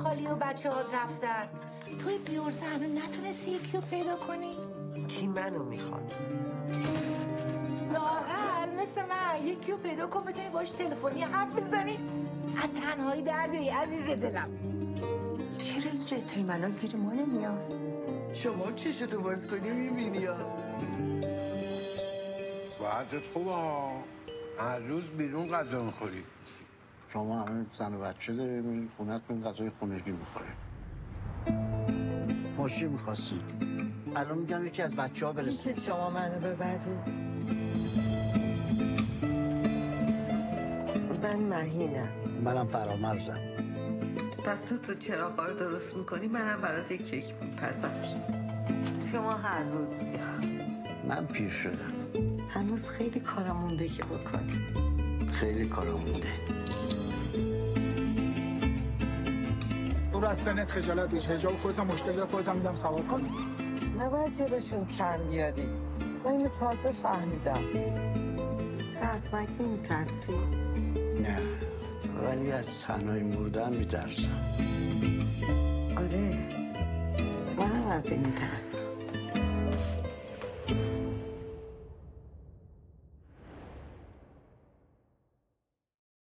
خالی و بچه هات رفتن. توی بیورزه هنو نتونستی یکی رو پیدا کنی؟ کی منو میخواد؟ لاغر مثل من یکی رو پیدا کن بتونی باش تلفنی حرف بزنی. از تنهایی در بیایی عزیز دلم. چرا این جنتلمنا گیر ما نمیاد؟ شما چشتو باز کنی میبینی ها؟ وقتت خوبه ها. هر روز بیرون غذا میخوری. شما همه زن و بچه داریم این خونه‌تون غذای خونگی میخوریم. ماشی میخواستی الان میگم یکی از بچه ها برسه. میشه شما منو ببری؟ من مهینم. منم فرامرزم. پس تو چراغا رو درست میکنی منم برات یک کیک میپزم. شما هر روز من پیر شدم. هنوز خیلی کارا مونده که بکنی. خیلی کارا مونده. تو از سنت خجالت بیش حجاب خودت هم مشکل داره خودت هم میدم سوار کنی. نباید جلوشون کم بیاری. من اینو تازه فهمیدم. تو از مرگ نمیترسی؟ نه ولی از تنهایی مردن میترسم. آره منم از این میترسم.